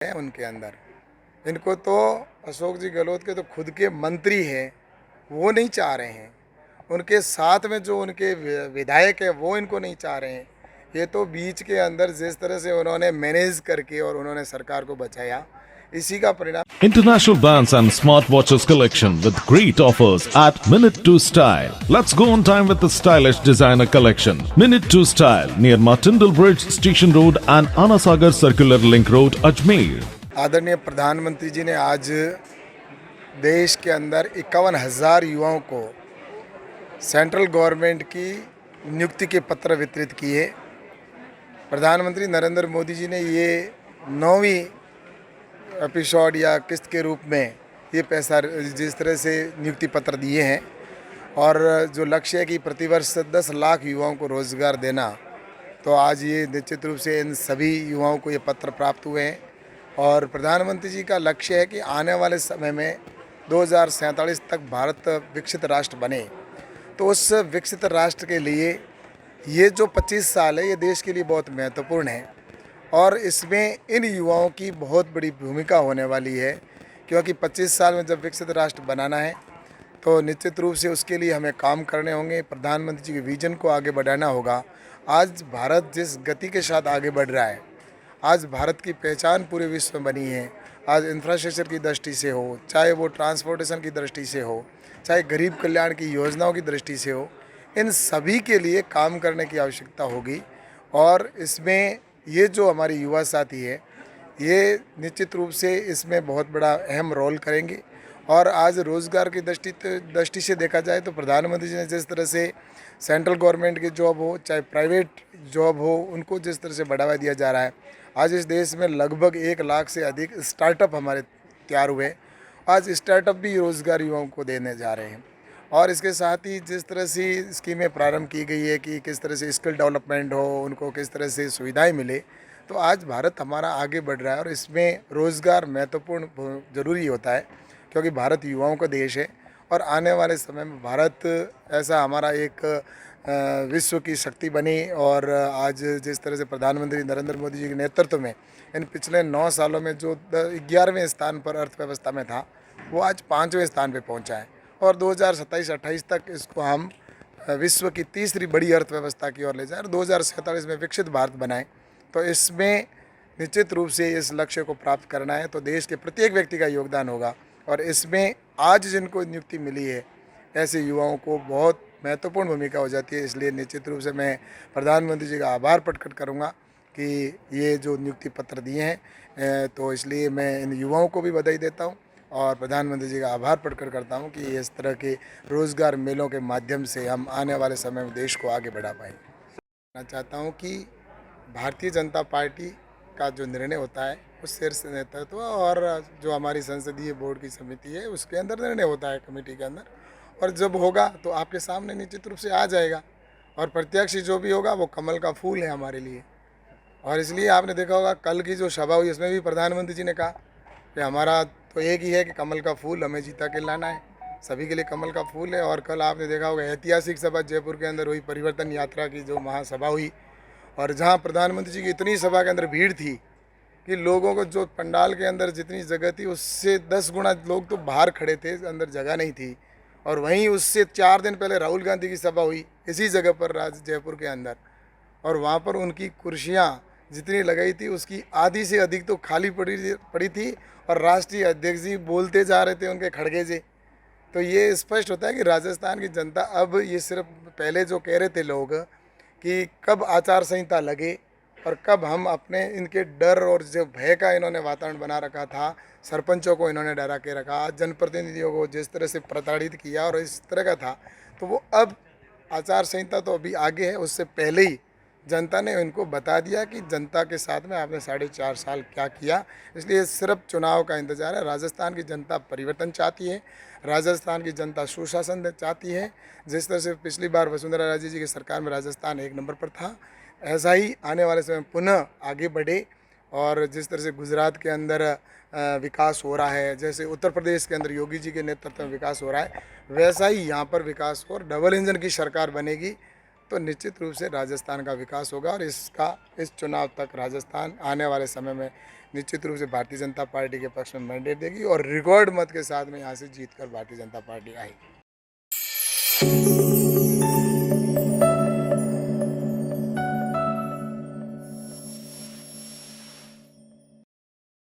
है उनके अंदर। इनको तो अशोक जी गहलोत के तो खुद के मंत्री हैं, वो नहीं चाह रहे हैं। उनके साथ में जो उनके विधायक है वो इनको नहीं चाह रहे हैं। ये तो बीच के अंदर जिस तरह से उन्होंने मैनेज करके और उन्होंने सरकार को बचाया, इसी का परिणाम। International bands and smartwatches collection with great offers at Minute 2 Style. Let's go on time with the stylish designer collection. Minute 2 Style near Martindale Bridge, Station Road and Anasagar Circular Link Road, Ajmer. आदरणीय प्रधानमंत्री जी ने आज देश के अंदर 51,000 युवाओं को central government की नियुक्ति के पत्र वितरित किए। प्रधानमंत्री नरेंद्र मोदी जी ने ये 9वीं एपिसोड या किस्त के रूप में ये पैसा जिस तरह से नियुक्ति पत्र दिए हैं और जो लक्ष्य है कि प्रतिवर्ष 10 लाख युवाओं को रोज़गार देना, तो आज ये निश्चित रूप से इन सभी युवाओं को ये पत्र प्राप्त हुए हैं। और प्रधानमंत्री जी का लक्ष्य है कि आने वाले समय में 2047 तक भारत विकसित राष्ट्र बने। तो उस विकसित राष्ट्र के लिए ये जो 25 साल है ये देश के लिए बहुत महत्वपूर्ण है और इसमें इन युवाओं की बहुत बड़ी भूमिका होने वाली है, क्योंकि 25 साल में जब विकसित राष्ट्र बनाना है तो निश्चित रूप से उसके लिए हमें काम करने होंगे। प्रधानमंत्री जी के विजन को आगे बढ़ाना होगा। आज भारत जिस गति के साथ आगे बढ़ रहा है, आज भारत की पहचान पूरे विश्व में बनी है। आज इंफ्रास्ट्रक्चर की दृष्टि से हो, चाहे वो ट्रांसपोर्टेशन की दृष्टि से हो, चाहे गरीब कल्याण की योजनाओं की दृष्टि से हो, इन सभी के लिए काम करने की आवश्यकता होगी। और इसमें ये जो हमारे युवा साथी है ये निश्चित रूप से इसमें बहुत बड़ा अहम रोल करेंगे। और आज रोज़गार की दृष्टि से देखा जाए तो प्रधानमंत्री जी ने जिस तरह से सेंट्रल गवर्नमेंट की जॉब हो चाहे प्राइवेट जॉब हो, उनको जिस तरह से बढ़ावा दिया जा रहा है, आज इस देश में लगभग 1 लाख से अधिक स्टार्टअप हमारे तैयार हुए। आज स्टार्टअप भी रोज़गार युवाओं को देने जा रहे हैं। और इसके साथ ही जिस तरह से स्कीमें प्रारंभ की गई है कि किस तरह से स्किल डेवलपमेंट हो, उनको किस तरह से सुविधाएं मिले, तो आज भारत हमारा आगे बढ़ रहा है। और इसमें रोज़गार महत्वपूर्ण ज़रूरी होता है, क्योंकि भारत युवाओं का देश है और आने वाले समय में भारत ऐसा हमारा एक विश्व की शक्ति बनी। और आज जिस तरह से प्रधानमंत्री नरेंद्र मोदी जी के नेतृत्व में इन पिछले 9 सालों में जो 11वें स्थान पर अर्थव्यवस्था में था, वो आज 5वें स्थान पर पहुंचा है। और 2027-28 तक इसको हम विश्व की तीसरी बड़ी अर्थव्यवस्था की ओर ले जाएं और 2047 में विकसित भारत बनाएं। तो इसमें निश्चित रूप से इस लक्ष्य को प्राप्त करना है तो देश के प्रत्येक व्यक्ति का योगदान होगा। और इसमें आज जिनको नियुक्ति मिली है ऐसे युवाओं को बहुत महत्वपूर्ण भूमिका हो जाती है। इसलिए निश्चित रूप से मैं प्रधानमंत्री जी का आभार प्रकट करूँगा कि ये जो नियुक्ति पत्र दिए हैं, तो इसलिए मैं इन युवाओं को भी बधाई देता हूँ और प्रधानमंत्री जी का आभार प्रकट करता हूँ कि इस तरह के रोज़गार मेलों के माध्यम से हम आने वाले समय में देश को आगे बढ़ा पाएँ। मैं चाहता हूँ कि भारतीय जनता पार्टी का जो निर्णय होता है उस शीर्ष नेतृत्व और जो हमारी संसदीय बोर्ड की समिति है उसके अंदर निर्णय होता है, कमेटी के अंदर, और जब होगा तो आपके सामने निश्चित रूप से आ जाएगा। और प्रत्यक्ष जो भी होगा वो कमल का फूल है हमारे लिए। और इसलिए आपने देखा होगा कल की जो सभा हुई उसमें भी प्रधानमंत्री जी ने कहा कि हमारा तो एक ही है कि कमल का फूल हमें जीता के लाना है, सभी के लिए कमल का फूल है। और कल आपने देखा होगा ऐतिहासिक सभा जयपुर के अंदर हुई, परिवर्तन यात्रा की जो महासभा हुई, और जहां प्रधानमंत्री जी की इतनी सभा के अंदर भीड़ थी कि लोगों को जो पंडाल के अंदर जितनी जगह थी उससे 10 गुना लोग तो बाहर खड़े थे, अंदर जगह नहीं थी। और वहीं उससे 4 दिन पहले राहुल गांधी की सभा हुई इसी जगह पर जयपुर के अंदर, और वहाँ पर उनकी कुर्सियाँ जितनी लगाई थी उसकी आधी से अधिक तो खाली पड़ी थी और राष्ट्रीय अध्यक्ष जी बोलते जा रहे थे उनके खड़गे से। तो ये स्पष्ट होता है कि राजस्थान की जनता अब ये सिर्फ पहले जो कह रहे थे लोग कि कब आचार संहिता लगे और कब हम अपने इनके डर और जो भय का इन्होंने वातावरण बना रखा था, सरपंचों को इन्होंने डरा के रखा, जनप्रतिनिधियों को जिस तरह से प्रताड़ित किया और इस तरह का था, तो वो अब आचार संहिता तो अभी आगे है, उससे पहले ही जनता ने इनको बता दिया कि जनता के साथ में आपने 4.5 साल क्या किया। इसलिए सिर्फ चुनाव का इंतजार है। राजस्थान की जनता परिवर्तन चाहती है, राजस्थान की जनता सुशासन चाहती है। जिस तरह से पिछली बार वसुंधरा राजे जी की सरकार में राजस्थान 1 नंबर पर था, ऐसा ही आने वाले समय पुनः आगे बढ़े। और जिस तरह से गुजरात के अंदर विकास हो रहा है, जैसे उत्तर प्रदेश के अंदर योगी जी के नेतृत्व में विकास हो रहा है, वैसा ही यहाँ पर विकास हो और डबल इंजन की सरकार बनेगी तो निश्चित रूप से राजस्थान का विकास होगा। और इस चुनाव तक राजस्थान आने वाले समय में निश्चित रूप से भारतीय जनता पार्टी के पक्ष में मैंडेट देगी और रिकॉर्ड मत के साथ में यहाँ से जीत कर भारतीय जनता पार्टी आएगी।